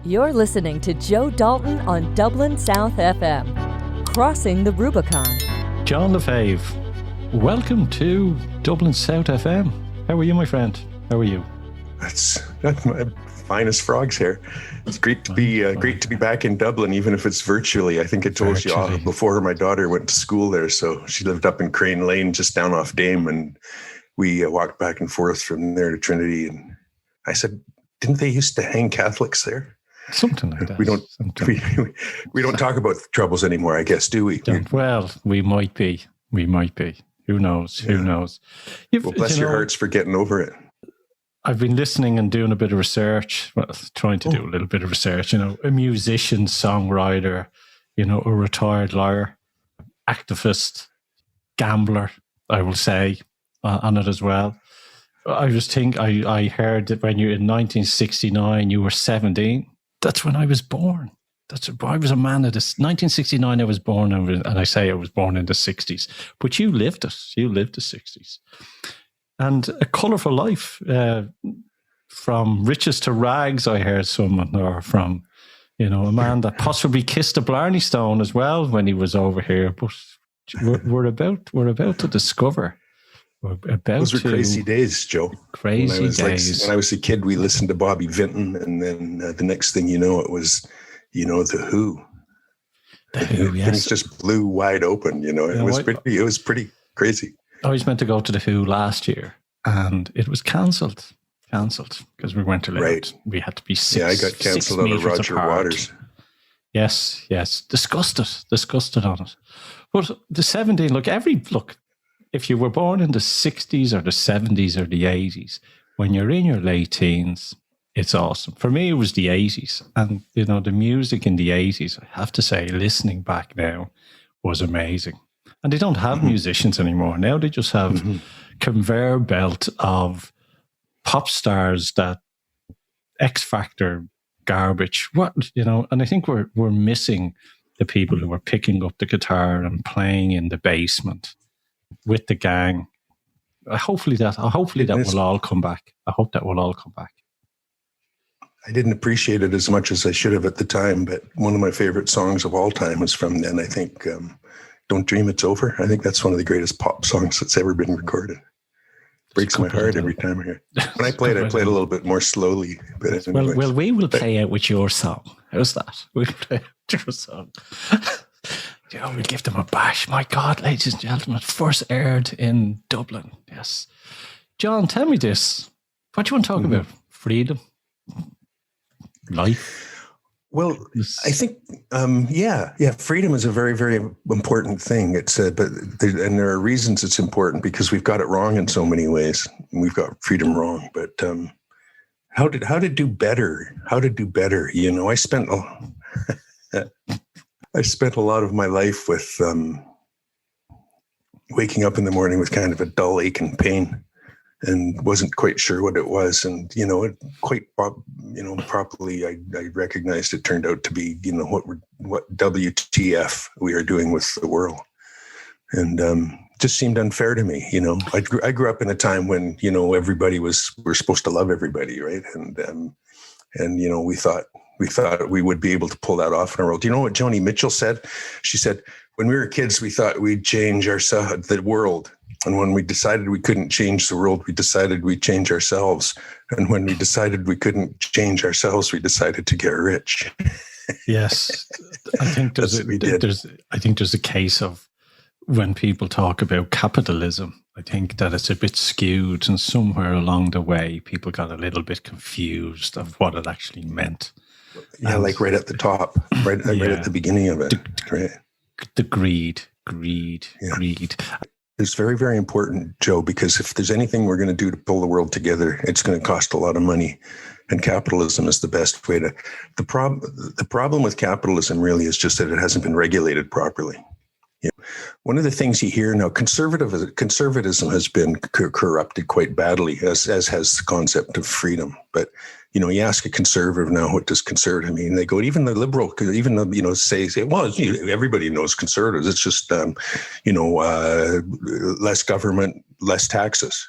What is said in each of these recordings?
You're listening to Joe Dalton on Dublin South FM, crossing the Rubicon. John Lefebvre, welcome to Dublin South FM. How are you, my friend? How are you? That's my finest frogs here. It's great to be back in Dublin, even if it's virtually. I think I told you all before. My daughter went to school there, so she lived up in Crane Lane, just down off Dame, and we walked back and forth from there to Trinity. And I said, "Didn't they used to hang Catholics there?" Something like that. We don't talk about troubles anymore, I guess, do we? Well, we might be. Who knows? Yeah. Who knows? Well, bless your hearts for getting over it. I've been listening and doing a bit of research. Well, trying to do a little bit of research. A musician, songwriter, a retired lawyer, activist, gambler, I will say, on it as well. I just think I heard that when in 1969 you were 17. That's when I was born. I was a man of this. 1969 I was born, and I say I was born in the 60s. But you lived it. You lived the 60s. And a colourful life, from riches to rags, I heard someone, or from, a man that possibly kissed a Blarney Stone as well when he was over here. But we're about to discover. Those were crazy days, Joe. Crazy days. When I was a kid, we listened to Bobby Vinton, and then the next thing you know, it was, the Who. The Who, yes. Things just blew wide open. It was pretty crazy. I was meant to go to the Who last year, and it was cancelled because we weren't allowed. Right. We had to be 6 Yeah, I got cancelled out of Roger Waters. Yes. Disgusted on it. But the 17, if you were born in the 60s or the 70s or the 80s, when you're in your late teens, it's awesome. For me, it was the 80s. And, the music in the 80s, I have to say, listening back now, was amazing. And they don't have musicians anymore. Now they just have conveyor belt of pop stars, that X Factor garbage. And I think we're missing the people who are picking up the guitar and playing in the basement with the gang. Hopefully that will all come back. I hope that will all come back. I didn't appreciate it as much as I should have at the time, but one of my favorite songs of all time was from then. I think Don't Dream It's Over. I think that's one of the greatest pop songs that's ever been recorded. Breaks my heart every time I hear it. When I played a little bit more slowly. But anyways. Well, we will play out with your song. How's that? We'll play out with your song. We'll give them a bash. My God, ladies and gentlemen, first aired in Dublin. Yes. John, tell me this. What do you want to talk about? Freedom? Life? Well, I think, freedom is a very, very important thing. There are reasons it's important, because we've got it wrong in so many ways. We've got freedom wrong, but how to do better? I spent a lot of my life with waking up in the morning with kind of a dull ache and pain, and wasn't quite sure what it was. And, properly, I recognized it turned out to be, what WTF we are doing with the world. And just seemed unfair to me. I grew up in a time when, we're supposed to love everybody, right? And we thought we would be able to pull that off in our world. Do you know what Joni Mitchell said? She said, when we were kids, we thought we'd change the world. And when we decided we couldn't change the world, we decided we'd change ourselves. And when we decided we couldn't change ourselves, we decided to get rich. Yes. I think there's a case of, when people talk about capitalism, I think that it's a bit skewed, and somewhere along the way, people got a little bit confused of what it actually meant. Yeah, like right at the top, right at the beginning of it. The greed. It's very, very important, Joe, because if there's anything we're going to do to pull the world together, it's going to cost a lot of money. And capitalism is the best way to. The problem with capitalism really is just that it hasn't been regulated properly. One of the things you hear now, conservatism has been corrupted quite badly, as has the concept of freedom. But you ask a conservative now, what does conservative mean? They go, even the liberal, even though say, well, everybody knows conservatives. It's just less government, less taxes.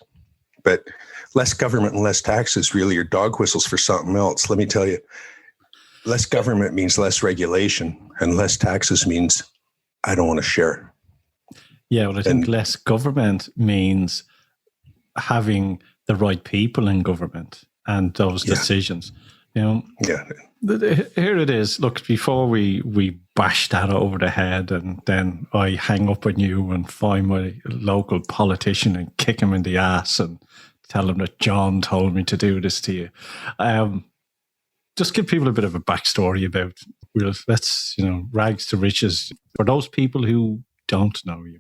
But less government and less taxes really are dog whistles for something else. Let me tell you, less government means less regulation, and less taxes means I don't want to share. Yeah, well, I think less government means having the right people in government and those decisions. You know, here it is. Look, before we bash that over the head and then I hang up on you and find my local politician and kick him in the ass and tell him that John told me to do this to you. Just give people a bit of a backstory about, let's, rags to riches. For those people who don't know you,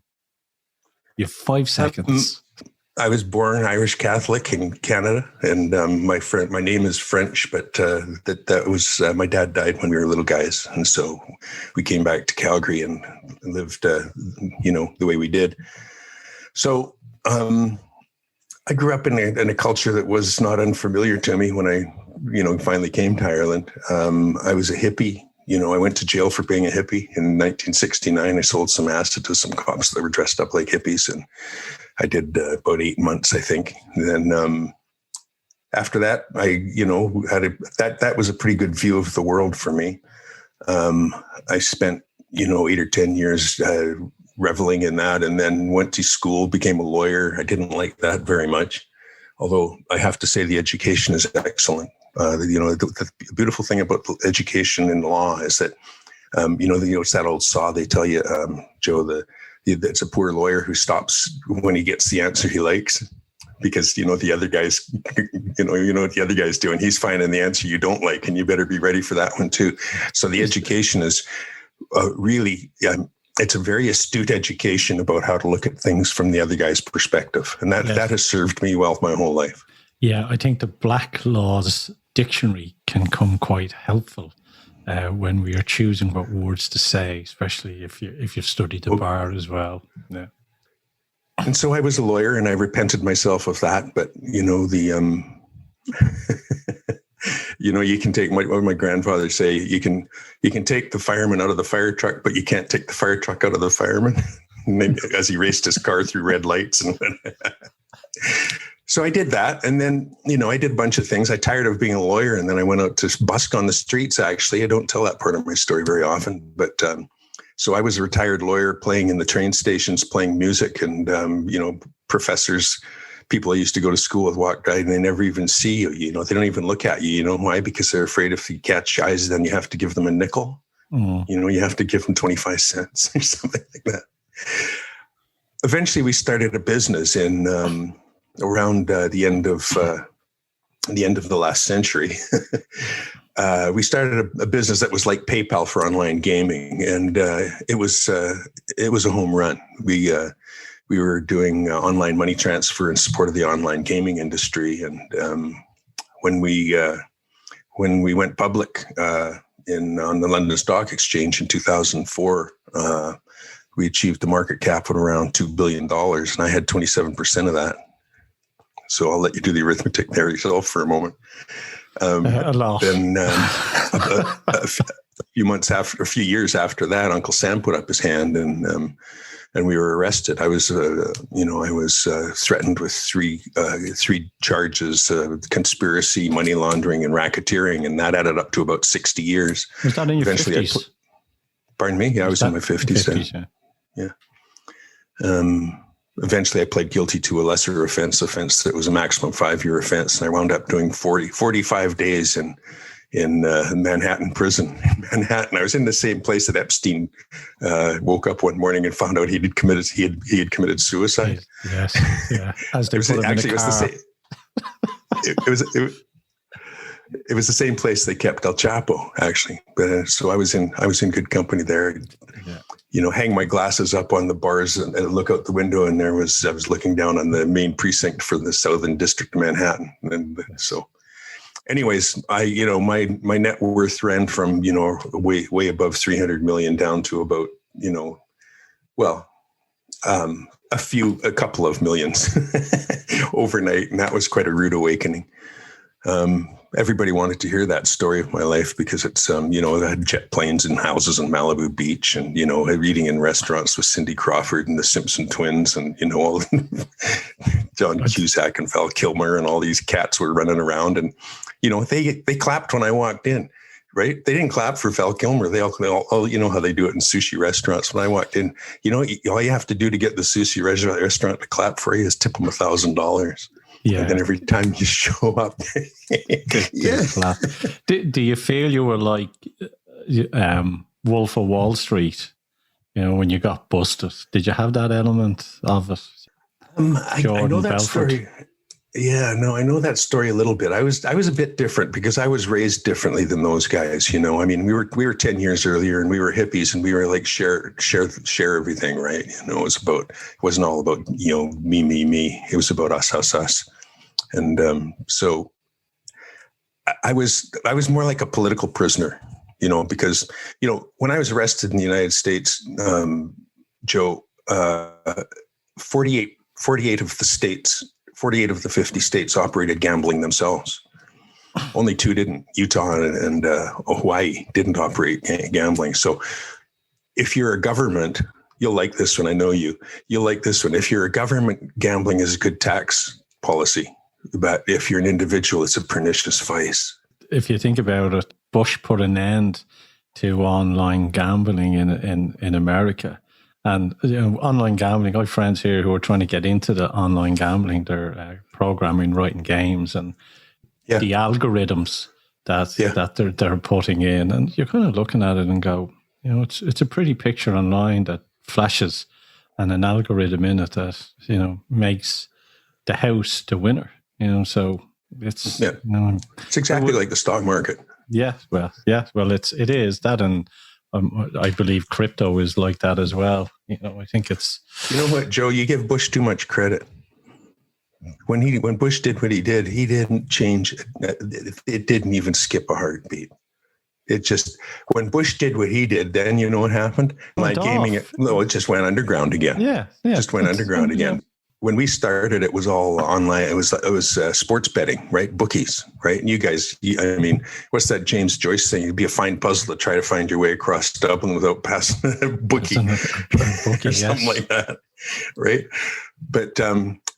you have 5 seconds. I was born Irish Catholic in Canada, and my name is French, but that was my dad died when we were little guys, and so we came back to Calgary and lived, the way we did. So I grew up in a culture that was not unfamiliar to me when I, finally came to Ireland. I was a hippie. I went to jail for being a hippie in 1969. I sold some acid to some cops that were dressed up like hippies, and I did about 8 months, I think. And then after that, I, that was a pretty good view of the world for me. I spent, 8 or 10 years reveling in that, and then went to school, became a lawyer. I didn't like that very much, although I have to say the education is excellent. The beautiful thing about education in law is that, it's that old saw they tell you, Joe, it's a poor lawyer who stops when he gets the answer he likes, because, the other guys, what the other guy's doing. He's finding the answer you don't like, and you better be ready for that one too. So the education is really, it's a very astute education about how to look at things from the other guy's perspective. And that has served me well my whole life. Yeah, I think the Black Laws Dictionary can come quite helpful when we are choosing what words to say, especially if you've studied the bar as well. Yeah. And so I was a lawyer, and I repented myself of that. But you can take what my grandfather say. You can take the fireman out of the fire truck, but you can't take the fire truck out of the fireman. As he raced his car through red lights, and so I did that. And then, I did a bunch of things. I tired of being a lawyer, and then I went out to busk on the streets. Actually, I don't tell that part of my story very often, but so I was a retired lawyer playing in the train stations, playing music, and professors, people I used to go to school with walk by, and they never even see you. They don't even look at you. You know why? Because they're afraid if you catch eyes, then you have to give them a nickel. You have to give them 25 cents or something like that. Eventually, we started a business in around the end of the last century. We started a business that was like PayPal for online gaming, and it was a home run. We were doing online money transfer in support of the online gaming industry, and when we went public on the London Stock Exchange in 2004, we achieved a market cap of around $2 billion, and I had 27% of that. So I'll let you do the arithmetic there yourself for a moment. Then a few years after that, Uncle Sam put up his hand, and we were arrested. I was threatened with three charges: conspiracy, money laundering, and racketeering, and that added up to about 60 years. Was that in your 50s? Pardon me? Yeah, I was in my 50s then. Yeah. Eventually, I pled guilty to a lesser offense that was a maximum 5-year offense, and I wound up doing 45 days in Manhattan prison. In Manhattan, I was in the same place that Epstein woke up one morning and found out he had committed suicide. Yes, yeah. As they put him in a car. It was the same place they kept El Chapo, actually. But so I was in good company there. Yeah. Hang my glasses up on the bars and look out the window, and I was looking down on the main precinct for the Southern District of Manhattan. And so, anyways, my net worth ran from way above 300 million down to about a couple of millions overnight, and that was quite a rude awakening. Everybody wanted to hear that story of my life because it's, I had jet planes and houses in Malibu Beach, and, eating in restaurants with Cindy Crawford and the Simpson twins, and, all John Cusack and Val Kilmer, and all these cats were running around, and, they clapped when I walked in. right? They didn't clap for Val Kilmer. They all you know how they do it in sushi restaurants. When I walked in, all you have to do to get the sushi restaurant to clap for you is tip them $1,000. Yeah. And then every time you show up, yeah. Do you feel you were like Wolf of Wall Street? When you got busted, did you have that element of it? I know that story. Yeah, no, I know that story a little bit. I was a bit different because I was raised differently than those guys. I mean, we were 10 years earlier, and we were hippies, and we were like share everything, right? It wasn't all about me. It was about us. And so I was more like a political prisoner, because when I was arrested in the United States, Joe, 48 of the states. 48 of the 50 states operated gambling themselves. Only 2 didn't. Utah and Hawaii didn't operate gambling. So if you're a government, you'll like this one. I know you. You'll like this one. If you're a government, gambling is a good tax policy. But if you're an individual, it's a pernicious vice. If you think about it, Bush put an end to online gambling in America. And online gambling, I have friends here who are trying to get into the online gambling. They're programming, writing games, and the algorithms that they're putting in. And you're kind of looking at it and go, it's a pretty picture online that flashes, and an algorithm in it that makes the house the winner. So it's it's exactly like the stock market. Yeah, well, it is that, and I believe crypto is like that as well. I think it's. You know what, Joe? You give Bush too much credit. When Bush did what he did, he didn't change. It didn't even skip a heartbeat. It just, when Bush did what he did, then you know what happened? It just went underground again. Yeah. Just went underground again. When we started, it was all online. It was sports betting, right? Bookies, right? And you guys, what's that James Joyce thing? It'd be a fine puzzle to try to find your way across Dublin without passing a bookie, or something like that, right? But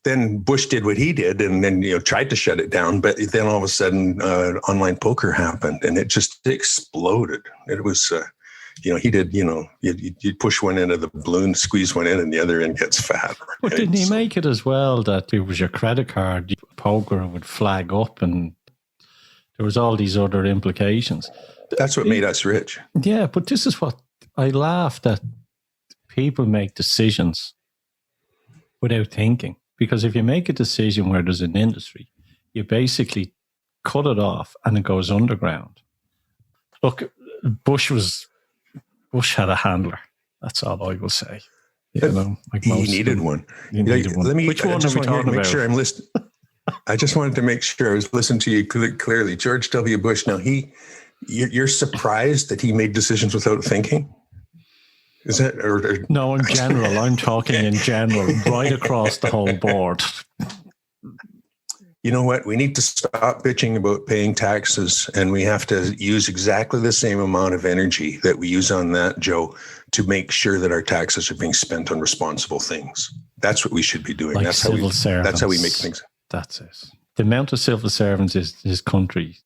then Bush did what he did, and then tried to shut it down. But then all of a sudden, online poker happened, and it just exploded. It was. He did, you push one end of the balloon, squeeze one end, and the other end gets fat. Right? But didn't he make it as well that it was your credit card, poker would flag up, and there was all these other implications? That's what made us rich. Yeah, but this is what I laugh that people make decisions without thinking. Because if you make a decision where there's an industry, you basically cut it off and it goes underground. Look, Bush had a handler. That's all I will say. He needed one. Which one are we talking about? Sure I'm listening. I just wanted to make sure I was listening to you clearly. George W. Bush. Now you're surprised that he made decisions without thinking? Is that or no? In general, I'm talking in general, right across the whole board. You know what? We need to stop bitching about paying taxes, and we have to use exactly the same amount of energy that we use on that, Joe, to make sure that our taxes are being spent on responsible things. That's what we should be doing. Like that's how we make things. That's it. The amount of civil servants in this country,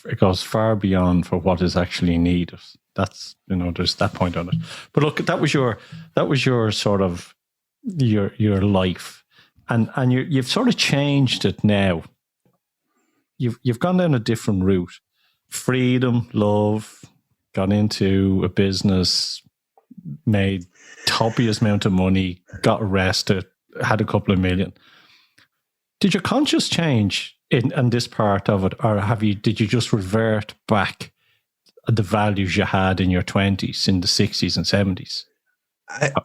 it goes far beyond for what is actually needed. That's there's that point on it. But look, that was your sort of your life. And you've sort of changed it now. You've gone down a different route. Freedom, love, gone into a business, made copious amount of money, got arrested, had a couple of million. Did your conscience change in this part of it, or did you just revert back the values you had in your 20s, in the 60s and 70s?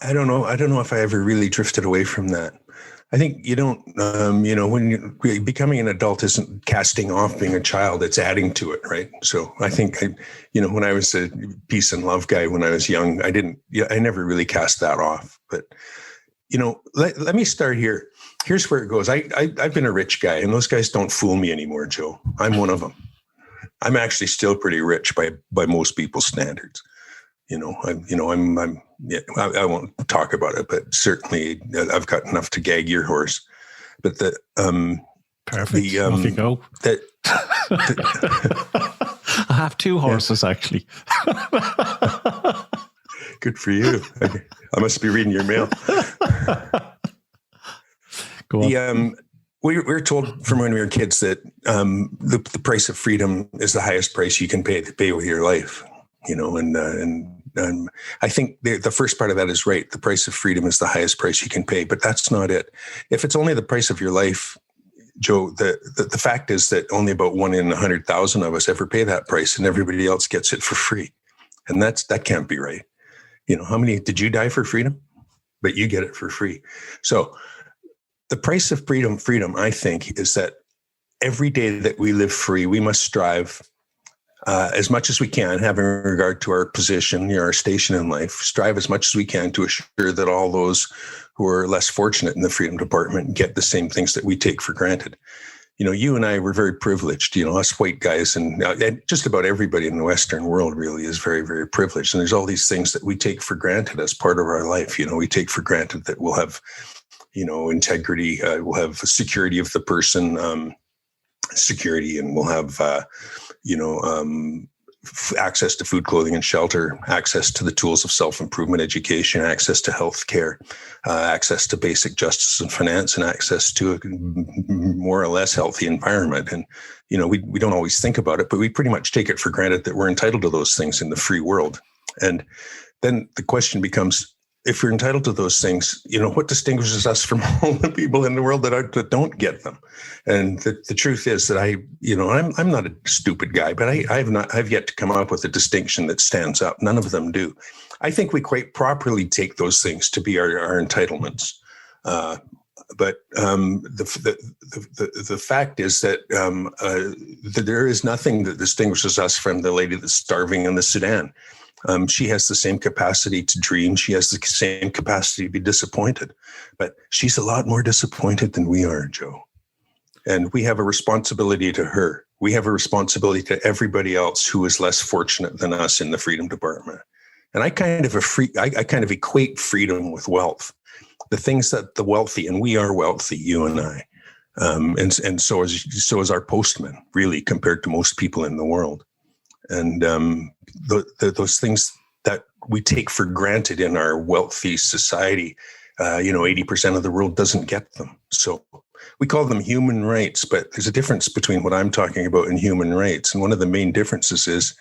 I don't know. I don't know if I ever really drifted away from that. I think you don't, when you're becoming an adult isn't casting off being a child, it's adding to it, right? So I think, when I was a peace and love guy when I was young, I never really cast that off. But, let me start here. Here's where it goes. I've been a rich guy, and those guys don't fool me anymore, Joe. I'm one of them. I'm actually still pretty rich by most people's standards. I won't talk about it, but certainly I've got enough to gag your horse. But perfect. Off you go. I have 2 horses, actually. Good for you. I must be reading your mail. Go on. We were told from when we were kids that the price of freedom is the highest price you can pay with your life. And I think the first part of that is right. The price of freedom is the highest price you can pay, but that's not it. If it's only the price of your life, Joe, the fact is that only about 1 in 100,000 of us ever pay that price, and everybody else gets it for free. And that can't be right. How many did you die for freedom? But you get it for free. So the price of freedom, I think, is that every day that we live free, we must strive as much as we can, having regard to our position, our station in life, strive as much as we can to assure that all those who are less fortunate in the freedom department get the same things that we take for granted. You and I were very privileged, us white guys, and just about everybody in the Western world really is very, very privileged. And there's all these things that we take for granted as part of our life. We take for granted that we'll have, integrity, we'll have security of the person, security, and we'll have, access to food, clothing, and shelter, access to the tools of self-improvement, education, access to health care, access to basic justice and finance, and access to a more or less healthy environment. And, we don't always think about it, but we pretty much take it for granted that we're entitled to those things in the free world. And then the question becomes, if we're entitled to those things, what distinguishes us from all the people in the world that don't get them? And the truth is that I'm not a stupid guy, but I've yet to come up with a distinction that stands up. None of them do. I think we quite properly take those things to be our entitlements. But the fact is that there is nothing that distinguishes us from the lady that's starving in the Sudan. She has the same capacity to dream. She has the same capacity to be disappointed, but she's a lot more disappointed than we are, Joe. And we have a responsibility to her. We have a responsibility to everybody else who is less fortunate than us in the freedom department. And I kind of equate freedom with wealth. The things that the wealthy, and we are wealthy, you and I, and so is our postman, really, compared to most people in the world. And those things that we take for granted in our wealthy society, 80% of the world doesn't get them. So we call them human rights, but there's a difference between what I'm talking about and human rights. And one of the main differences is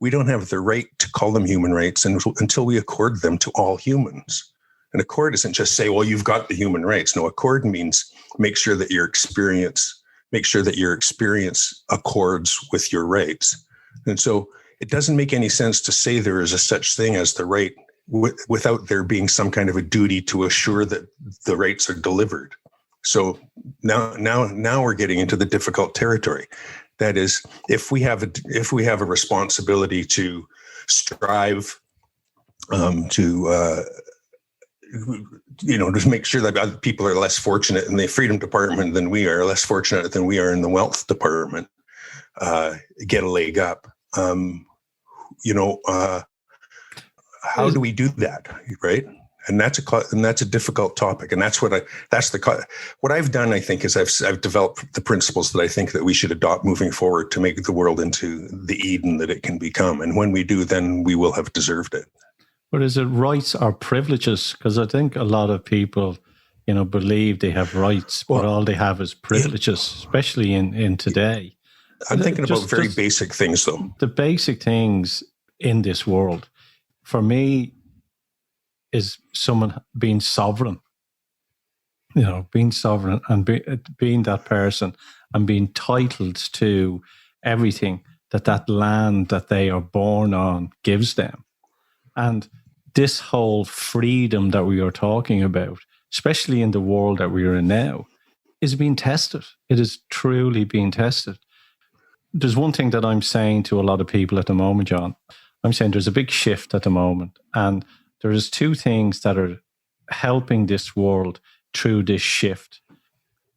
we don't have the right to call them human rights until we accord them to all humans. And accord isn't just say, well, you've got the human rights. No, accord means make sure that your experience accords with your rights. And so it doesn't make any sense to say there is a such thing as the right without there being some kind of a duty to assure that the rights are delivered. So now we're getting into the difficult territory. That is, if we have a responsibility to strive to make sure that other people are less fortunate in the freedom department than we are, less fortunate than we are in the wealth department, get a leg up. How do we do that, right? And that's a difficult topic, and what I've done. I think is I've developed the principles that I think that we should adopt moving forward to make the world into the Eden that it can become. And when we do, then we will have deserved it. But is it rights or privileges? Because I think a lot of people, believe they have rights, but all they have is privileges, especially in today. I'm thinking about very basic things, though. The basic things in this world, for me, is someone being sovereign. Being sovereign and being that person and being entitled to everything that land that they are born on gives them. And this whole freedom that we are talking about, especially in the world that we are in now, is being tested. It is truly being tested. There's one thing that I'm saying to a lot of people at the moment, John. I'm saying there's a big shift at the moment. And there's 2 things that are helping this world through this shift.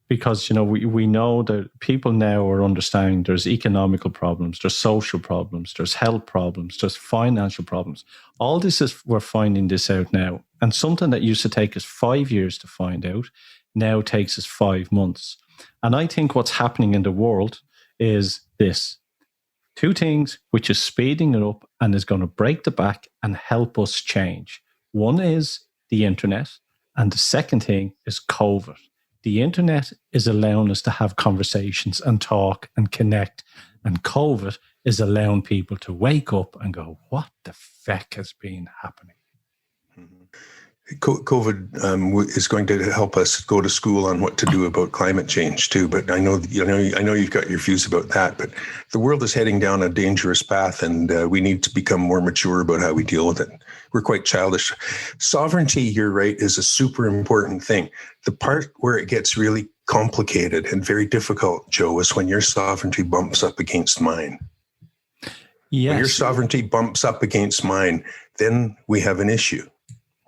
Because, we know that people now are understanding there's economical problems, there's social problems, there's health problems, there's financial problems. All this we're finding this out now. And something that used to take us 5 years to find out now takes us 5 months. And I think what's happening in the world is this. two things which is speeding it up and is going to break the back and help us change. One is the internet, and the second thing is COVID. The internet is allowing us to have conversations and talk and connect, and COVID is allowing people to wake up and go, what the feck has been happening? COVID is going to help us go to school on what to do about climate change too. But I know you've got your views about that. But the world is heading down a dangerous path, and we need to become more mature about how we deal with it. We're quite childish. Sovereignty, you're right, is a super important thing. The part where it gets really complicated and very difficult, Joe, is when your sovereignty bumps up against mine. Yes. When your sovereignty bumps up against mine, then we have an issue,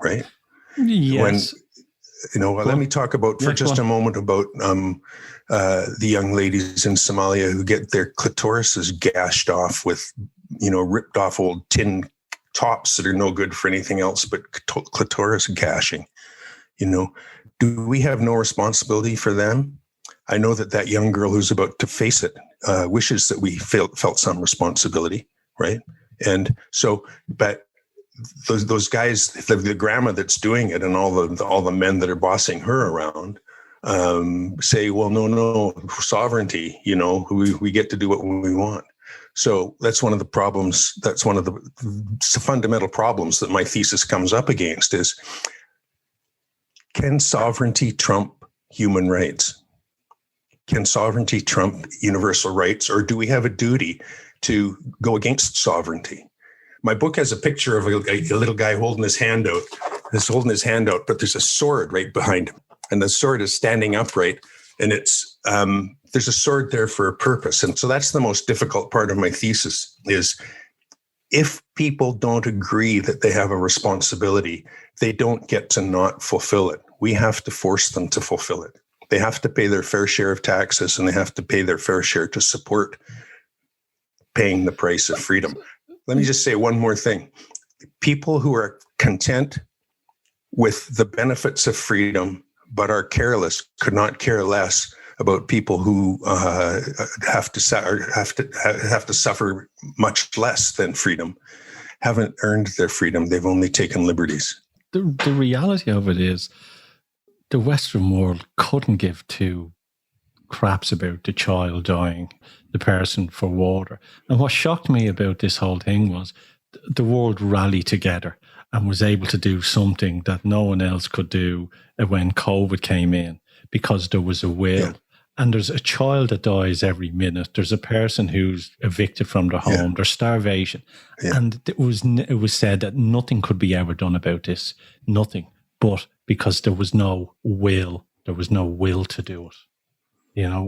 right? Yes. Let me talk about for just a moment about the young ladies in Somalia who get their clitorises gashed off with, ripped off old tin tops that are no good for anything else but clitoris gashing. Do we have no responsibility for them? I know that young girl who's about to face it wishes that we felt some responsibility, right? And so, but those guys, the grandma that's doing it, and all the men that are bossing her around, say, well, no, sovereignty. We get to do what we want. So that's one of the problems. That's one of the fundamental problems that my thesis comes up against: is can sovereignty trump human rights? Can sovereignty trump universal rights, or do we have a duty to go against sovereignty? My book has a picture of a little guy holding his hand out. But there's a sword right behind him, and the sword is standing upright, and it's there's a sword there for a purpose. And so that's the most difficult part of my thesis: is if people don't agree that they have a responsibility, they don't get to not fulfill it. We have to force them to fulfill it. They have to pay their fair share of taxes, and they have to pay their fair share to support paying the price of freedom. Let me just say one more thing. People who are content with the benefits of freedom but are careless could not care less about people who have to suffer much less than freedom. Haven't earned their freedom. They've only taken liberties. The reality of it is the Western world couldn't give two craps about the child dying, the person for water. And what shocked me about this whole thing was the world rallied together and was able to do something that no one else could do when COVID came in, because there was a will. Yeah. And there's a child that dies every minute. There's a person who's evicted from their home. There's starvation. Yeah. And it was said that nothing could be ever done about this. Nothing. But because there was no will to do it.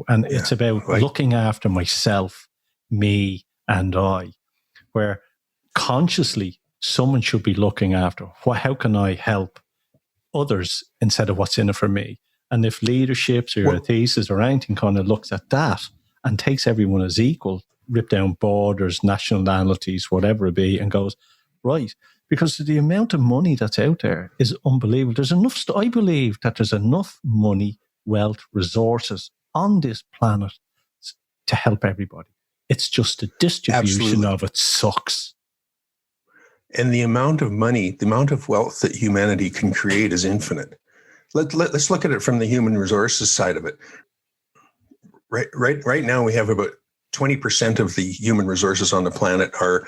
And it's about looking after myself, me, and I, where consciously someone should be looking after how can I help others instead of what's in it for me. And if leaderships or a thesis or anything kind of looks at that and takes everyone as equal, rip down borders, nationalities, whatever it be, and goes, right, because the amount of money that's out there is unbelievable. There's enough, I believe that there's enough money, wealth, resources on this planet to help everybody. It's just the distribution of it sucks. And the amount of money, the amount of wealth that humanity can create is infinite. Let's look at it from the human resources side of it. Right now, we have about 20% of the human resources on the planet are,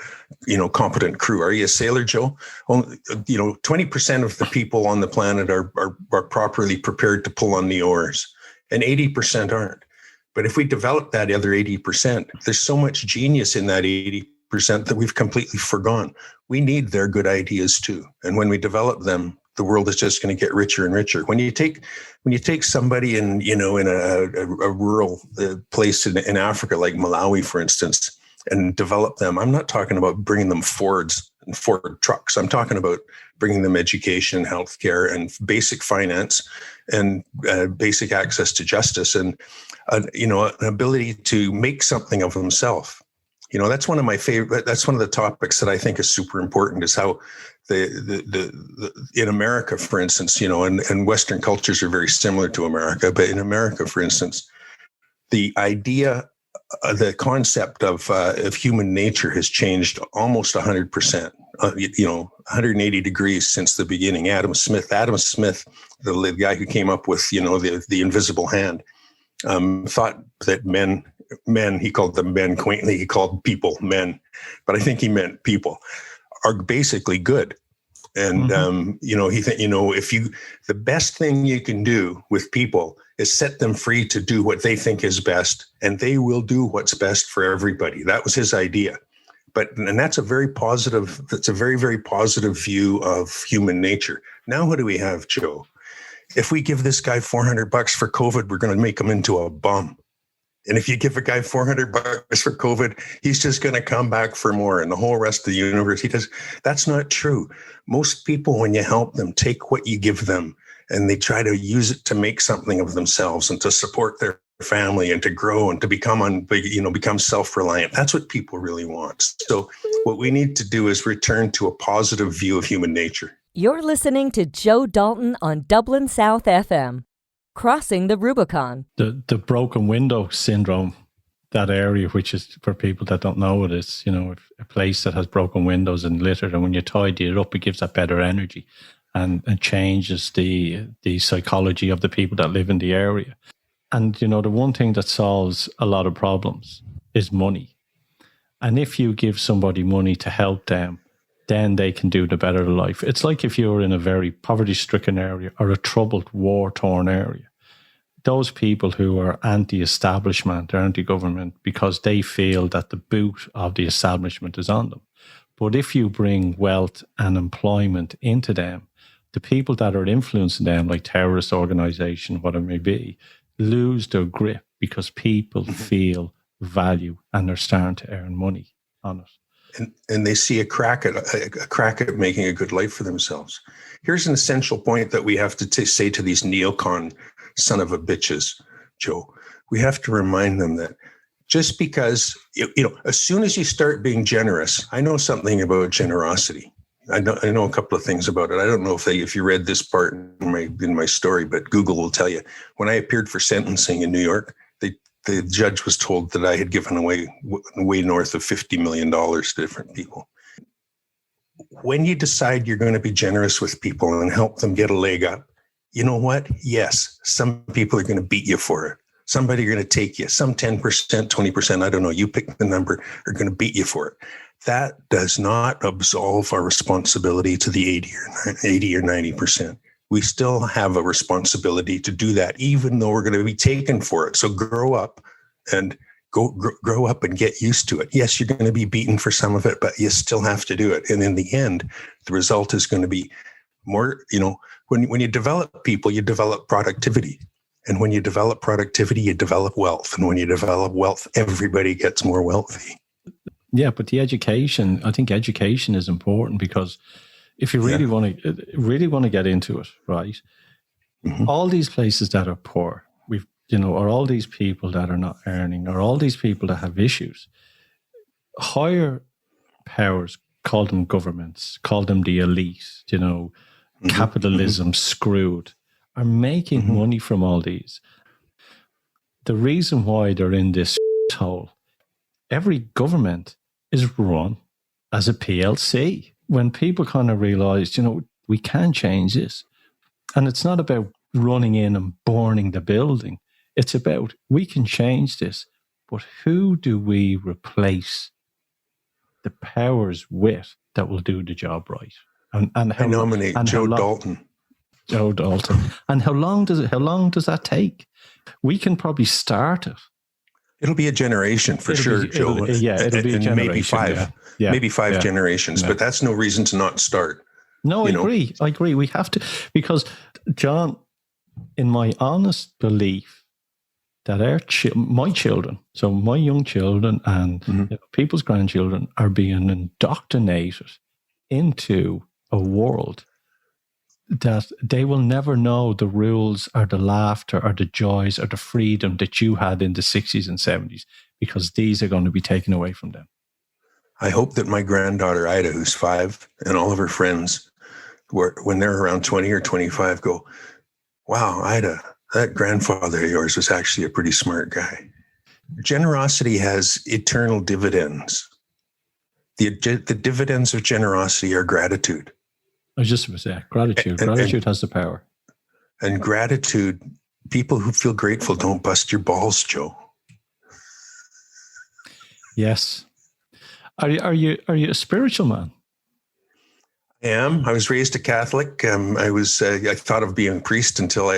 competent crew. Are you a sailor, Joe? 20% of the people on the planet are properly prepared to pull on the oars, and 80% aren't. But if we develop that other 80%, there's so much genius in that 80% that we've completely forgone. We need their good ideas too. And when we develop them, the world is just going to get richer and richer. When you take somebody in a rural place in Africa, like Malawi, for instance, and develop them, I'm not talking about bringing them Fords and Ford trucks. I'm talking about bringing them education, healthcare, and basic finance, and basic access to justice, and an ability to make something of themselves. That's one of my favorite. That's one of the topics that I think is super important. Is how the in America, for instance, and Western cultures are very similar to America, but in America, for instance, the idea the concept of human nature has changed almost 100%. 180 degrees since the beginning. Adam Smith, the guy who came up with the invisible hand, thought that men, he called them men quaintly. He called people men, but I think he meant people are basically good. And the best thing you can do with people is set them free to do what they think is best, and they will do what's best for everybody. That was his idea. And that's a very positive, very, very positive view of human nature. Now, what do we have, Joe? If we give this guy $400 for COVID, we're going to make him into a bum. And if you give a guy $400 for COVID, he's just going to come back for more. And the whole rest of the universe, that's not true. Most people, when you help them, take what you give them and they try to use it to make something of themselves and to support their family and to grow and to become self-reliant. That's what people really want. So what we need to do is return to a positive view of human nature. You're listening to Joe Dalton on Dublin South FM. Crossing the Rubicon. The broken window syndrome, that area, which is, for people that don't know it, is, a place that has broken windows and litter, and when you tidy it up, it gives that better energy and changes the psychology of the people that live in the area. And, the one thing that solves a lot of problems is money. And if you give somebody money to help them, then they can do the better life. It's like if you're in a very poverty-stricken area or a troubled, war-torn area. Those people who are anti-establishment or anti-government because they feel that the boot of the establishment is on them. But if you bring wealth and employment into them, the people that are influencing them, like terrorist organization, what it may be, lose their grip because people feel value and they're starting to earn money on it. And they see a crack at making a good life for themselves. Here's an essential point that we have to say to these neocon son of a bitches, Joe. We have to remind them that just because, as soon as you start being generous, I know something about generosity. I know a couple of things about it. I don't know if you read this part in my story, but Google will tell you. When I appeared for sentencing in New York, the judge was told that I had given away way north of $50 million to different people. When you decide you're going to be generous with people and help them get a leg up, you know what? Yes, some people are going to beat you for it. Somebody are going to take you. Some 10%, 20%, I don't know, you pick the number, are going to beat you for it. That does not absolve our responsibility to the 80 or 90%. We still have a responsibility to do that, even though we're going to be taken for it. So grow up and grow up and get used to it. Yes, you're going to be beaten for some of it, but you still have to do it. And in the end, the result is going to be more, when you develop people, you develop productivity. And when you develop productivity, you develop wealth. And when you develop wealth, everybody gets more wealthy. Yeah, but I think education is important, because if you really want to get into it, right? Mm-hmm. All these places that are poor, or all these people that are not earning, or all these people that have issues, higher powers, call them governments, call them the elite, mm-hmm. capitalism mm-hmm. screwed, are making mm-hmm. money from all these. The reason why they're in this hole, every government is run as a PLC. When people kind of realized, we can change this. And it's not about running in and burning the building. It's about, we can change this, but who do we replace the powers with that will do the job right? And how, I nominate Joe Dalton. Joe Dalton. And how long does that take? We can probably start it. It'll be a generation for sure, Joe. It'll be a generation. Maybe five. Yeah. Maybe five generations, but that's no reason to not start. No, I agree. We have to, because, John, in my honest belief, that my children, so my young children and mm-hmm. People's grandchildren, are being indoctrinated into a world that they will never know the rules or the laughter or the joys or the freedom that you had in the 60s and 70s, because these are going to be taken away from them. I hope that my granddaughter, Ida, who's 5, and all of her friends, when they're around 20 or 25, go, wow, Ida, that grandfather of yours was actually a pretty smart guy. generosity has eternal dividends. The dividends of generosity are gratitude. I was just going to say, gratitude. Gratitude has the power. And gratitude, people who feel grateful don't bust your balls, Joe. Yes. Are you a spiritual man? I am. I was raised a Catholic. I thought of being a priest until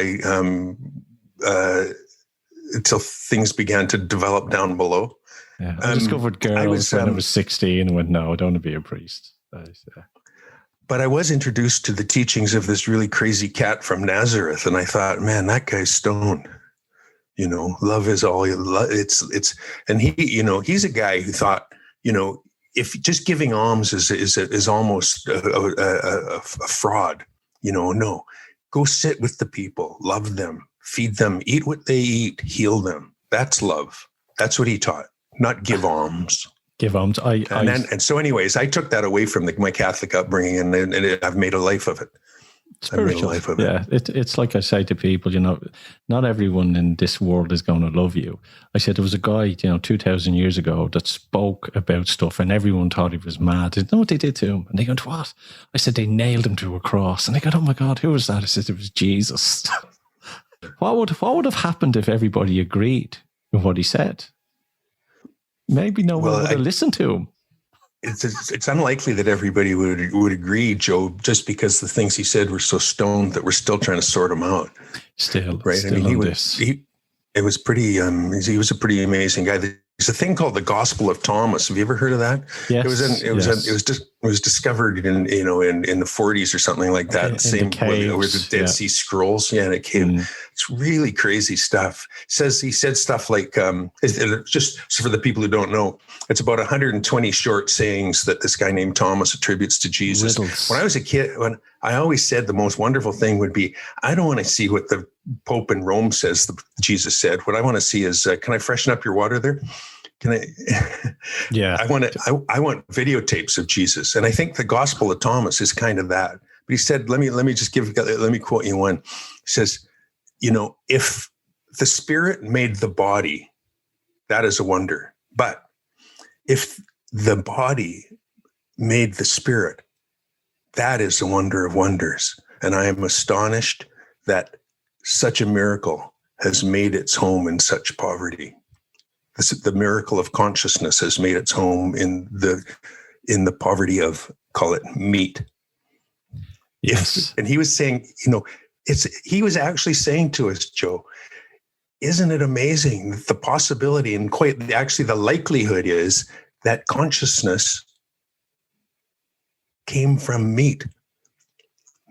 until things began to develop down below. Yeah, I discovered girls when I was 16 and went, no, I don't want to be a priest. But I was introduced to the teachings of this really crazy cat from Nazareth, and I thought, man, that guy's stoned. You know, love is all. It's, and he, you know, he's a guy who thought, you know, if just giving alms is almost a fraud. You know, no, go sit with the people, love them, feed them, eat what they eat, heal them. That's love. That's what he taught. Not give alms. Give alms. And so, anyways, I took that away from my Catholic upbringing, and I've made a life of it. Spiritual. Yeah, it's like I say to people, you know, not everyone in this world is going to love you. I said there was a guy, you know, 2,000 years ago that spoke about stuff, and everyone thought he was mad. You know what they did to him? And they went, "What?" I said they nailed him to a cross, and they go, "Oh my God, who was that?" I said it was Jesus. What would have happened if everybody agreed with what he said? Maybe no one would have listened to him. It's unlikely that everybody would agree, Joe, just because the things he said were so stoned that we're still trying to sort them out. Still, right? Still I mean, he was pretty. He was a pretty amazing guy. There's a thing called the Gospel of Thomas. Have you ever heard of that? Yes. It was discovered in the 40s or something like that. In the caves, where the Dead Sea Scrolls. Yeah, in a cave. It's really crazy stuff. He said stuff like, just for the people who don't know, it's about 120 short sayings that this guy named Thomas attributes to Jesus. Riddles. When I was a kid, I always said the most wonderful thing would be, I don't want to see what the Pope in Rome says Jesus said. What I want to see is, can I freshen up your water there? Can I? Yeah. I want videotapes of Jesus. And I think the Gospel of Thomas is kind of that. But he said, let me quote you one. He says, you know, if the Spirit made the body, that is a wonder. But if the body made the Spirit, that is a wonder of wonders. And I am astonished that such a miracle has made its home in such poverty. The miracle of consciousness has made its home in the poverty of, call it, meat. Yes. And he was saying, you know, he was actually saying to us, Joe, isn't it amazing that the possibility and actually the likelihood is that consciousness came from meat.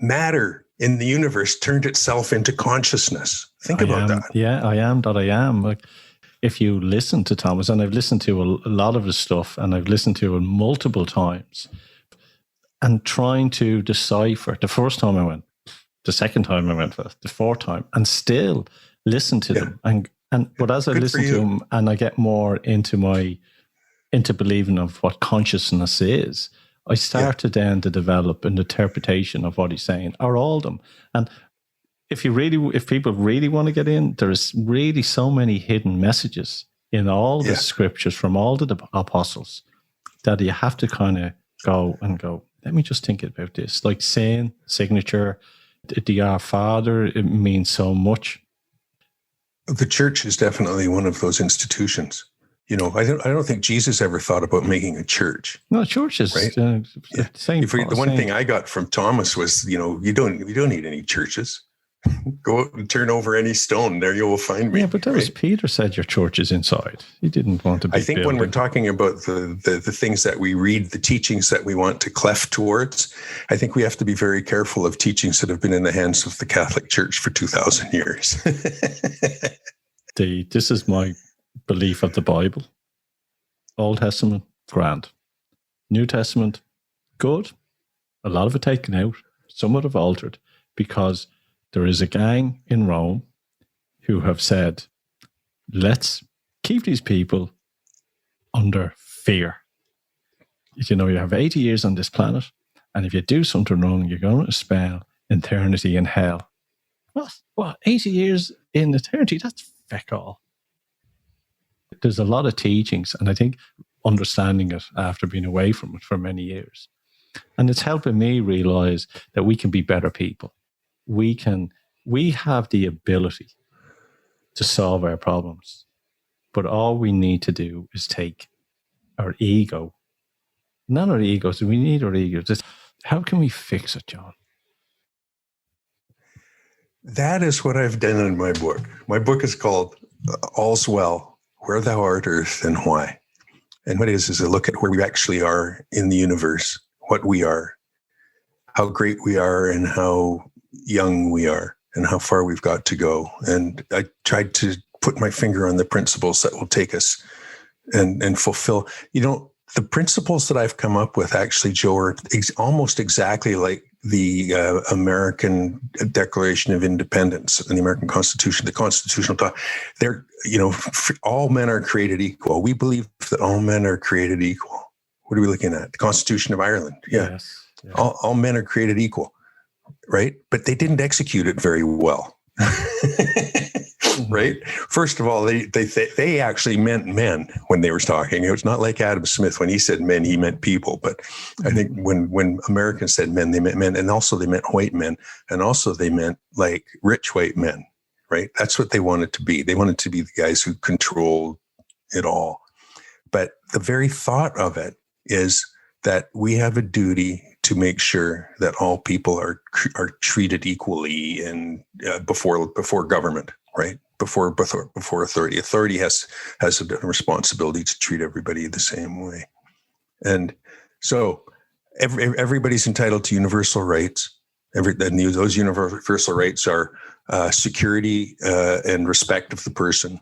Matter in the universe turned itself into consciousness. Think about that. Yeah, I am that I am. Like, if you listen to Thomas, and I've listened to a lot of his stuff, and I've listened to it multiple times, and trying to decipher, the first time I went, the second time I went, the fourth time, and still listen to them. But as I listen to them, and I get more into believing of what consciousness is, I started then to develop an interpretation of what he's saying, or all of them. And if people really want to get in, there is really so many hidden messages in all the scriptures from all the apostles that you have to kind of go, let me just think about this. Like saying, signature, the Our Father, it means so much. The church is definitely one of those institutions. You know, I don't think Jesus ever thought about making a church. No, churches, right? Same. The one thing I got from Thomas was, you know, you don't need any churches. Go out and turn over any stone. There you will find me. Yeah, but that was Peter said your church is inside. He didn't want to be. I think when we're talking about the things that we read, the teachings that we want to cleft towards, I think we have to be very careful of teachings that have been in the hands of the Catholic Church for 2,000 years. This is my belief of the Bible. Old Testament, grand. New Testament, good. A lot of it taken out. Some of it altered because there is a gang in Rome who have said, let's keep these people under fear. You know, you have 80 years on this planet, and if you do something wrong, you're going to spend eternity in hell. What? 80 years in eternity? That's feck all. there's a lot of teachings, and I think understanding it after being away from it for many years. And it's helping me realize that we can be better people. We have the ability to solve our problems, but all we need to do is take our ego, not our egos, we need our ego. Just how can we fix it, John? That is what I've done in my book. My book is called All's Well, Where Thou Art, Earth, and Why. And what it is a look at where we actually are in the universe, what we are, how great we are, and how young we are, and how far we've got to go. And I tried to put my finger on the principles that will take us and fulfill. The principles that I've come up with actually, Joe, are almost exactly like the American Declaration of Independence and the American Constitution, the constitutional talk. They're, all men are created equal. We believe that all men are created equal. What are we looking at? The Constitution of Ireland. Yeah. Yes. Yeah. All men are created equal, right? But they didn't execute it very well. Right? First of all, they actually meant men when they were talking. It was not like Adam Smith. When he said men, he meant people. But I think when Americans said men, they meant men. And also they meant white men. And also they meant like rich white men, right? That's what they wanted to be. They wanted to be the guys who controlled it all. But the very thought of it is that we have a duty to make sure that all people are treated equally and before government, right? Before authority. Authority has a responsibility to treat everybody the same way. And so everybody's entitled to universal rights. Those universal rights are security and respect of the person,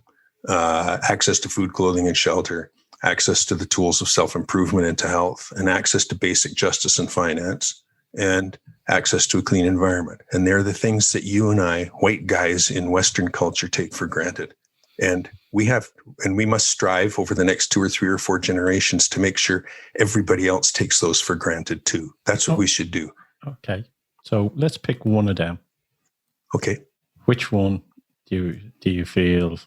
access to food, clothing, and shelter, access to the tools of self-improvement and to health, and access to basic justice and finance, and access to a clean environment. And they're the things that you and I, white guys in Western culture, take for granted. And we must strive over the next 2 or 3 or 4 generations to make sure everybody else takes those for granted too. That's what we should do. Okay. So let's pick one of them. Okay. Which one do you feel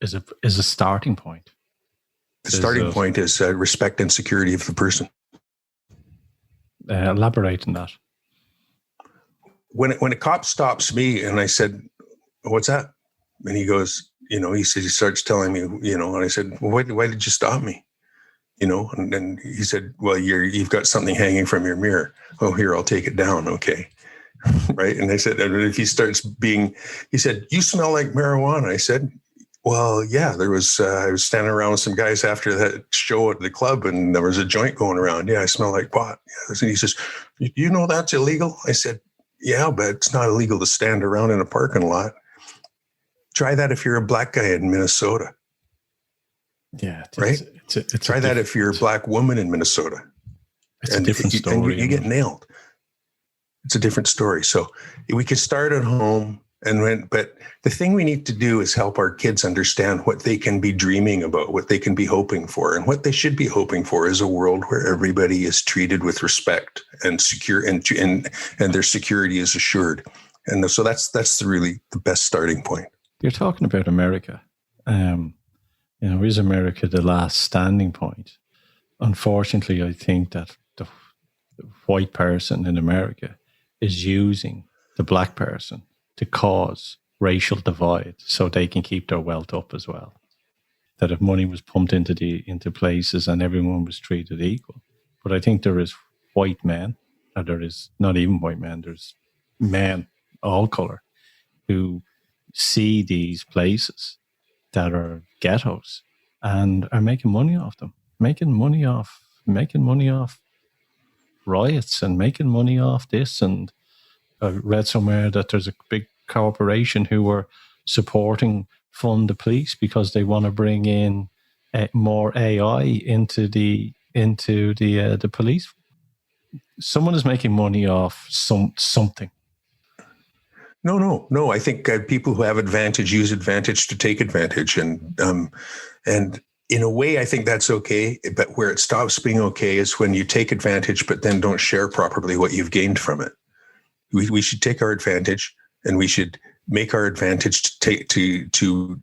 is a starting point? The starting point is respect and security of the person. Elaborate on that. When a cop stops me and I said, "What's that?" And he goes, he starts telling me, and I said, "Well, why did you stop me?" And then he said, "Well, you've got something hanging from your mirror." "Oh, here, I'll take it down." Okay. Right. And I said, and if he said, "You smell like marijuana." I said, "Well, yeah, I was standing around with some guys after that show at the club, and there was a joint going around. Yeah, I smell like pot." Yeah. And he says, "You know that's illegal?" I said, "Yeah, but it's not illegal to stand around in a parking lot. Try that if you're a black guy in Minnesota." Yeah. Right? Try that if you're a black woman in Minnesota. It's a different story. And you get nailed. It's a different story. So we can start at home. But the thing we need to do is help our kids understand what they can be dreaming about, what they can be hoping for. And what they should be hoping for is a world where everybody is treated with respect and secure, and their security is assured. And so that's really the best starting point. You're talking about America. Is America the last standing point? Unfortunately, I think that the white person in America is using the black person to cause racial divide so they can keep their wealth up as well. That if money was pumped into places and everyone was treated equal. But I think there is white men, or there is not even white men, there's men, all color, who see these places that are ghettos and are making money off them, making money off riots and making money off this. And I read somewhere that there's a big corporation who were fund the police because they want to bring in more AI into the police. Someone is making money off something. No. I think people who have advantage use advantage to take advantage, and in a way, I think that's okay. But where it stops being okay is when you take advantage, but then don't share properly what you've gained from it. We should take our advantage, and we should make our advantage to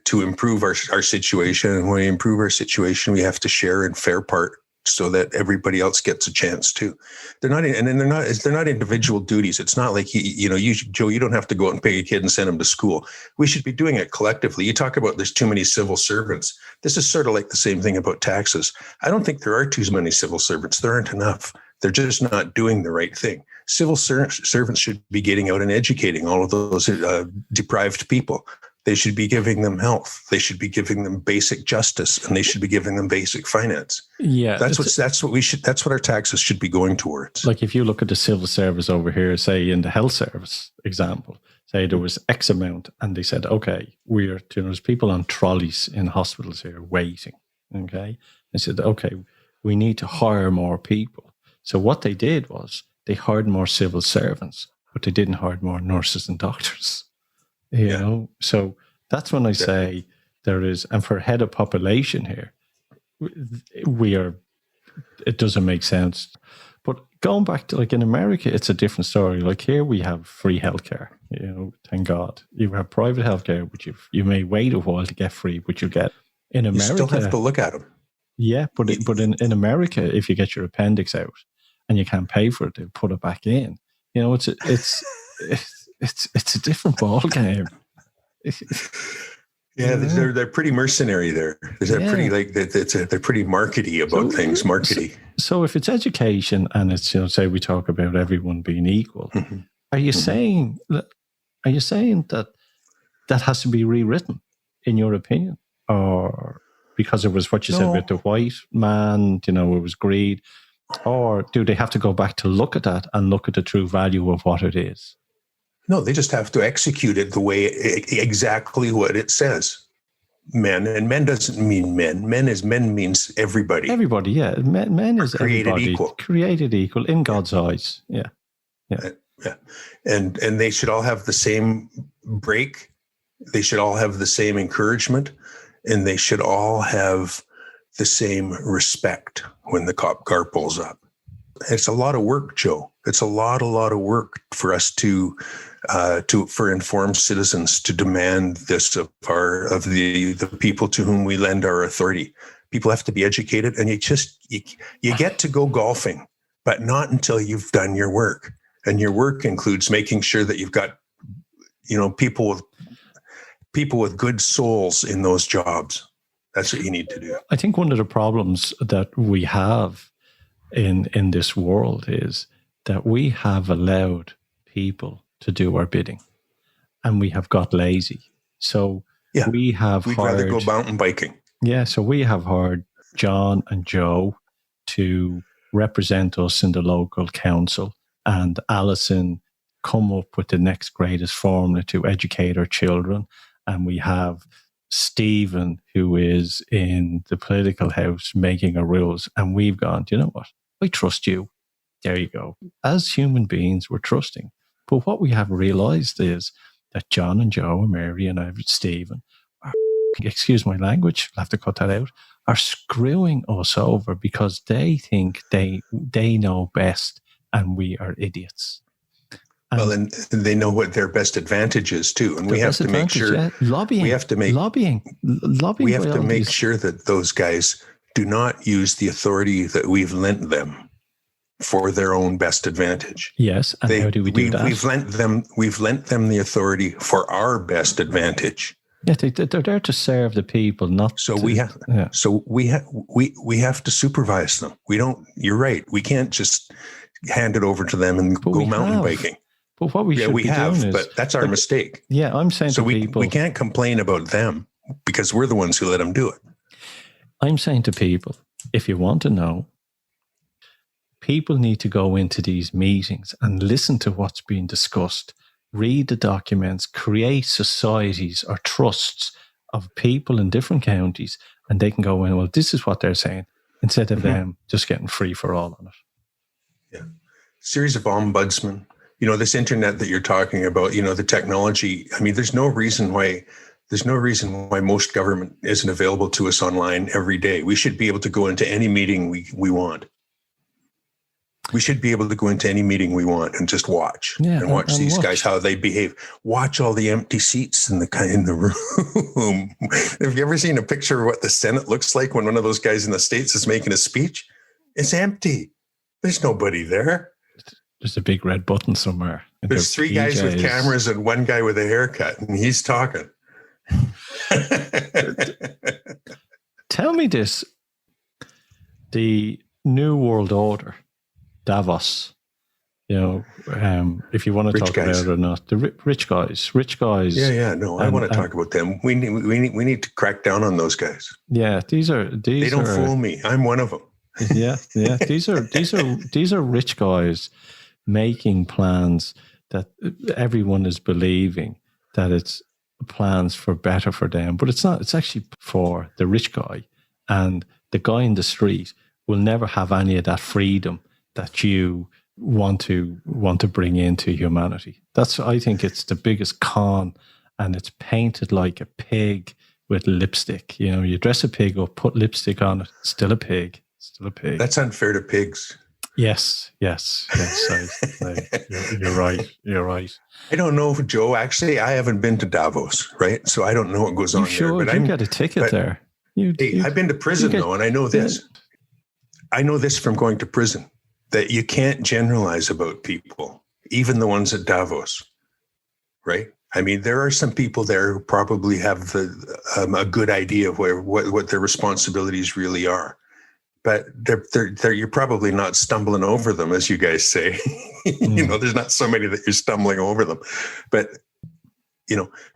to improve our situation. And when we improve our situation, we have to share in fair part so that everybody else gets a chance too. They're not individual duties. It's not like, Joe, you don't have to go out and pay a kid and send him to school. We should be doing it collectively. You talk about there's too many civil servants. This is sort of like the same thing about taxes. I don't think there are too many civil servants. There aren't enough. They're just not doing the right thing. Civil servants should be getting out and educating all of those deprived people. They should be giving them health. They should be giving them basic justice, and they should be giving them basic finance. Yeah, that's what our taxes should be going towards. Like if you look at the civil service over here, say in the health service example, say there was X amount, and they said, okay, there's people on trolleys in hospitals here waiting. Okay, they said, okay, we need to hire more people. So what they did was they hired more civil servants, but they didn't hire more nurses and doctors. You know, so that's when I say there is, and for head of population here, it doesn't make sense. But going back to like in America, it's a different story. Like here we have free healthcare, thank God. You have private healthcare, which you may wait a while to get free, but you get in America. You still have to look at them. Yeah, but in America, if you get your appendix out and you can't pay for it, they'll put it back in. It's a different ball game. They're pretty mercenary there. They're pretty they're pretty markety about things. Markety. So if it's education and it's say we talk about everyone being equal, are you saying that has to be rewritten in your opinion, or because it was what you said with the white man, it was greed, or do they have to go back to look at that and look at the true value of what it is? No, they just have to execute it the way exactly what it says. Men, and men doesn't mean men. Men means everybody. Everybody, yeah. Men is created everybody. Equal. Created equal in God's eyes. Yeah. And they should all have the same break. They should all have the same encouragement, and they should all have the same respect when the cop car pulls up. It's a lot of work, Joe. It's a lot of work for us for informed citizens to demand this of the people to whom we lend our authority. People have to be educated, and you get to go golfing, but not until you've done your work. And your work includes making sure that you've got, people with good souls in those jobs. That's what you need to do. I think one of the problems that we have in this world is that we have allowed people to do our bidding, and we have got lazy. So we'd rather go mountain biking. Yeah, so we have hired John and Joe to represent us in the local council, and Alison come up with the next greatest formula to educate our children. And we have Stephen, who is in the political house making our rules, and we've gone, you know what? I trust you. There you go. As human beings, we're trusting. But what we have realized is that John and Joe and Mary and Stephen are, excuse my language, I'll have to cut that out, are screwing us over because they think they know best and we are idiots. And they know what their best advantage is too. And we have to make sure lobbying. We have to make sure that those guys do not use the authority that we've lent them for their own best advantage. Yes, and how do we do that? We've lent them the authority for our best advantage. Yeah, they're there to serve the people, not. So we have to supervise them. We don't. You're right. We can't just hand it over to them and go mountain biking. But what we should be doing is, but that's our mistake. Yeah, I'm saying to people, we can't complain about them because we're the ones who let them do it. I'm saying to people, if you want to know, people need to go into these meetings and listen to what's being discussed, read the documents, create societies or trusts of people in different counties, and they can go in, well, this is what they're saying, instead of them just getting free for all on it. Yeah. Series of ombudsmen. This internet that you're talking about, the technology, I mean, there's no reason why most government isn't available to us online every day. We should be able to go into any meeting we want. We should be able to go into any meeting we want and just watch and watch these guys, how they behave. Watch all the empty seats in the room. Have you ever seen a picture of what the Senate looks like when one of those guys in the States is making a speech? It's empty. There's nobody there. There's a big red button somewhere. There's three guys with cameras and one guy with a haircut, and he's talking. Tell me this. The New World Order, Davos, if you want to talk about it or not, the rich guys. Yeah. No, I want to talk about them. We need to crack down on those guys. Yeah, they don't fool me. I'm one of them. Yeah. These are rich guys making plans that everyone is believing that it's plans for better for them, but it's not. It's actually for the rich guy, and the guy in the street will never have any of that freedom that you want to bring into humanity. I think it's the biggest con, and it's painted like a pig with lipstick. You dress a pig up, put lipstick on it, it's still a pig. That's unfair to pigs. Yes. You're right. I don't know, Joe. Actually, I haven't been to Davos, right? So I don't know what goes on there. But you got a ticket there. I've been to prison though, and I know this. I know this from going to prison, that you can't generalize about people, even the ones at Davos, right? I mean, there are some people there who probably have a good idea of what their responsibilities really are, but you're probably not stumbling over them, as you guys say. There's not so many that you're stumbling over them, but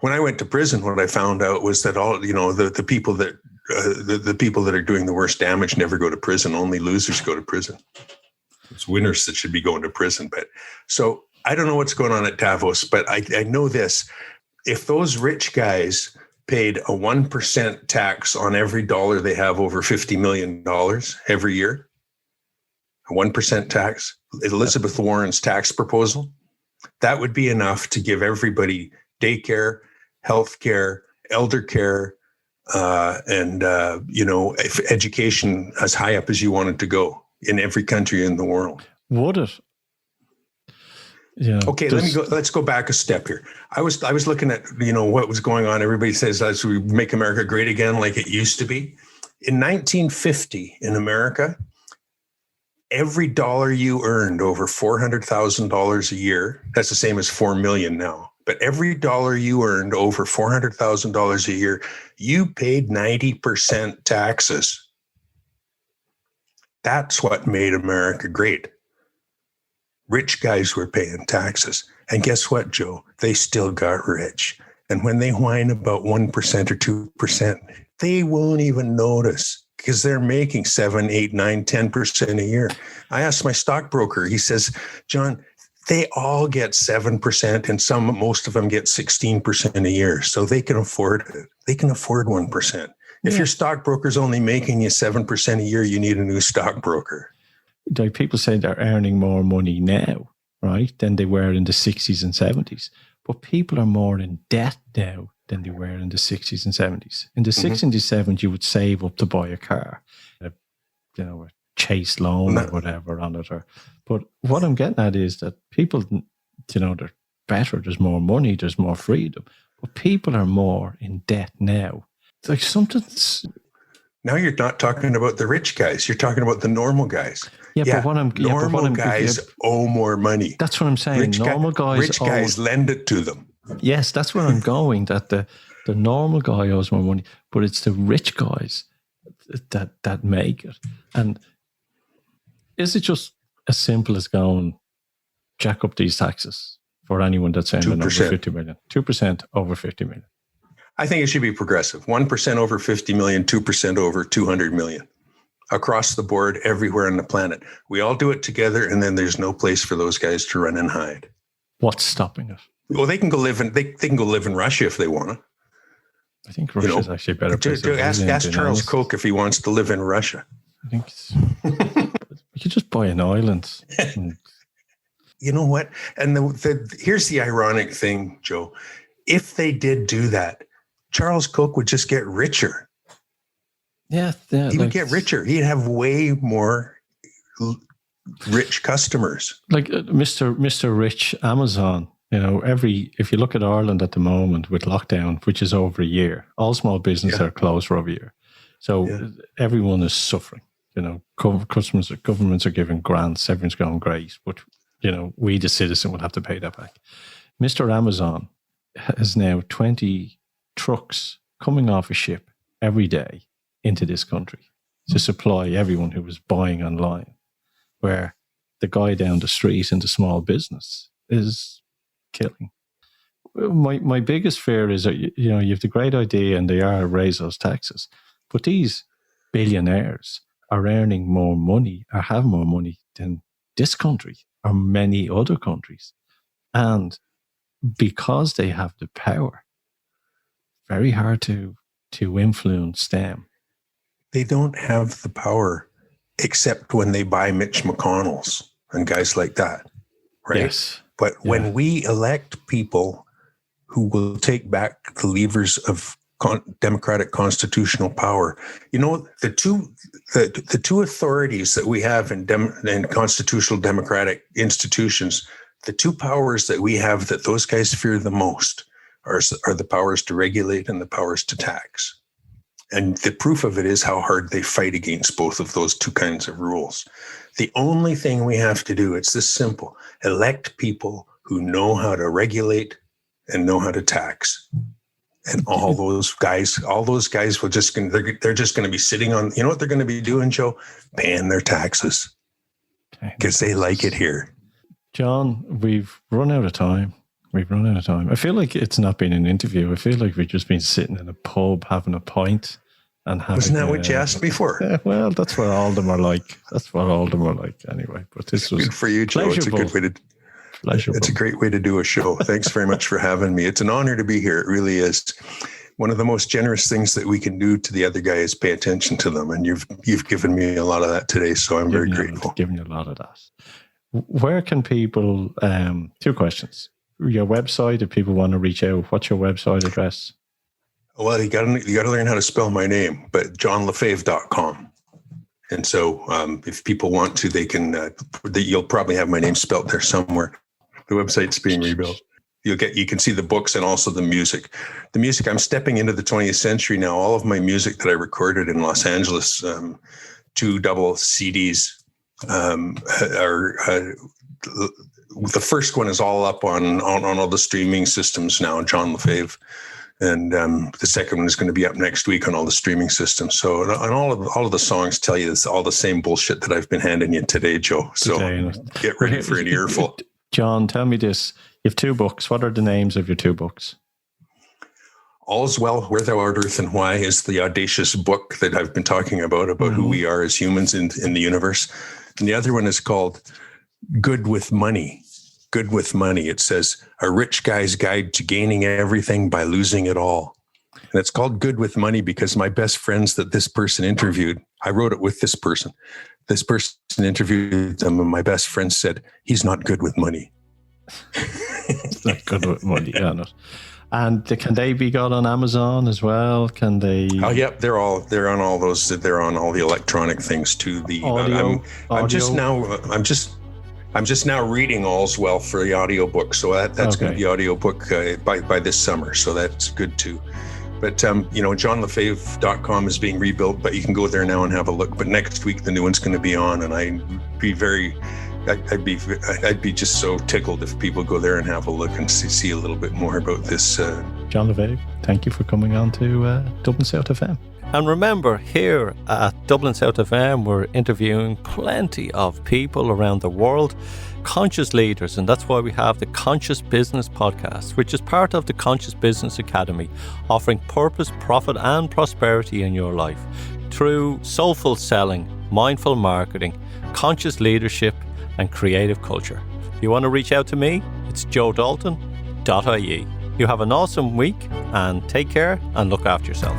when I went to prison, what I found out was that all the people that the people that are doing the worst damage never go to prison. Only losers go to prison. It's winners that should be going to prison. But so I don't know what's going on at Davos, but I know this. If those rich guys paid a 1% tax on every dollar they have over $50 million every year, a 1% tax, Elizabeth Warren's tax proposal, that would be enough to give everybody daycare, healthcare, elder care, and education as high up as you wanted to go in every country in the world. Would it? Yeah. Okay, let's go back a step here. I was looking at what was going on. Everybody says as we make America great again, like it used to be. In 1950 in America, every dollar you earned over $400,000 a year, that's the same as 4 million now. But every dollar you earned over $400,000 a year, you paid 90% taxes. That's what made America great. Rich guys were paying taxes. And guess what, Joe? They still got rich. And when they whine about 1% or 2%, they won't even notice because they're making 7, 8, 9, 10% a year. I asked my stockbroker, he says, John, they all get 7% and most of them get 16% a year. So they can afford it. They can afford 1%. If your stockbroker's only making you 7% a year, you need a new stockbroker. Like people say they're earning more money now, right, than they were in the 60s and 70s. But people are more in debt now than they were in the 60s and 70s. In the 60s and 70s, you would save up to buy a car, a Chase loan or whatever on it. But what I'm getting at is that people, they're better. There's more money. There's more freedom. But people are more in debt now. It's like something's... Now you're not talking about the rich guys. You're talking about the normal guys. Normal guys owe more money. That's what I'm saying. Rich guys lend it to them. Yes, that's where I'm going. That the normal guy owes more money, but it's the rich guys that make it. And is it just as simple as going jack up these taxes for anyone that's earning over 50 million? 2% over 50 million. I think it should be progressive. 1% over 50 million, 2% over 200 million. Across the board, everywhere on the planet. We all do it together, and then there's no place for those guys to run and hide. What's stopping it? Well, they can go live in Russia if they want to. I think Russia's actually a better place. Ask Charles Koch if he wants to live in Russia. I think we could just buy an island. You know what? And here's the ironic thing, Joe. If they did do that, Charles Koch would just get richer. Yeah, he would get richer. He'd have way more rich customers. Like Mr. Rich Amazon, if you look at Ireland at the moment with lockdown, which is over a year, all small businesses are closed for over a year. So everyone is suffering. Governments are giving grants, everyone's going great, but we the citizen will have to pay that back. Mr. Amazon has now 20 trucks coming off a ship every day into this country to supply everyone who was buying online, where the guy down the street in the small business is killing. My biggest fear is that, you have the great idea and they are raise those taxes, but these billionaires are earning more money or have more money than this country or many other countries. And because they have the power, very hard to influence them. They don't have the power except when they buy Mitch McConnell's and guys like that, right? Yes. But when we elect people who will take back the levers of democratic constitutional power, the two authorities that we have in constitutional democratic institutions, the two powers that we have that those guys fear the most are the powers to regulate and the powers to tax. And the proof of it is how hard they fight against both of those two kinds of rules. The only thing we have to do, it's this simple: elect people who know how to regulate and know how to tax. And all those guys they're just going to be sitting on, what they're going to be doing, Joe? Paying their taxes because they like it here. John, we've run out of time. I feel like it's not been an interview. I feel like we've just been sitting in a pub having a pint and having. Wasn't that what you asked me for? Yeah, well, that's what all of them are like. Anyway, but this was good for you, Joe. It's a good way to. It's a great way to do a show. Thanks very much for having me. It's an honor to be here. It really is. One of the most generous things that we can do to the other guy is pay attention to them, and you've given me a lot of that today. So I'm very grateful. Giving you a lot of that. Where can people? 2 questions. Your website, if people want to reach out, what's your website address? Well, you got to learn how to spell my name, but johnlefebvre.com. And so if people want to, they can, you'll probably have my name spelled there somewhere. The website's being rebuilt. You can see the books and also the music. The music, I'm stepping into the 20th century now. All of my music that I recorded in Los Angeles, 2 double CDs, are the first one is all up on all the streaming systems now, John Lefebvre. And the second one is going to be up next week on all the streaming systems. So, and all of the songs tell you it's all the same bullshit that I've been handing you today, Joe. So get ready for an earful. John, tell me this. You have 2 books. What are the names of your 2 books? All's Well, Where Thou Art, Earth and Why is the audacious book that I've been talking about who we are as humans in the universe. And the other one is called Good with Money. Good with Money. It says, A Rich Guy's Guide to Gaining Everything by Losing It All. And it's called Good with Money because my best friends that this person interviewed, I wrote it with this person. This person interviewed them, and my best friend said, he's not good with money. It's not good with money, yeah. No. And can they be got on Amazon as well? Can they? Oh, yeah, they're on all those. They're on all the electronic things too. The audio. I'm just now reading All's Well for the audiobook. So that's going to be audiobook by this summer. So that's good too. But, johnlefebvre.com is being rebuilt, but you can go there now and have a look. But next week, the new one's going to be on. And I'd be just so tickled if people go there and have a look and see a little bit more about this. John Lefebvre, thank you for coming on to Dublin South FM. And remember, here at Dublin South FM, we're interviewing plenty of people around the world, conscious leaders, and that's why we have the Conscious Business Podcast, which is part of the Conscious Business Academy, offering purpose, profit, and prosperity in your life through soulful selling, mindful marketing, conscious leadership, and creative culture. If you want to reach out to me, it's joedalton.ie. You have an awesome week, and take care and look after yourself.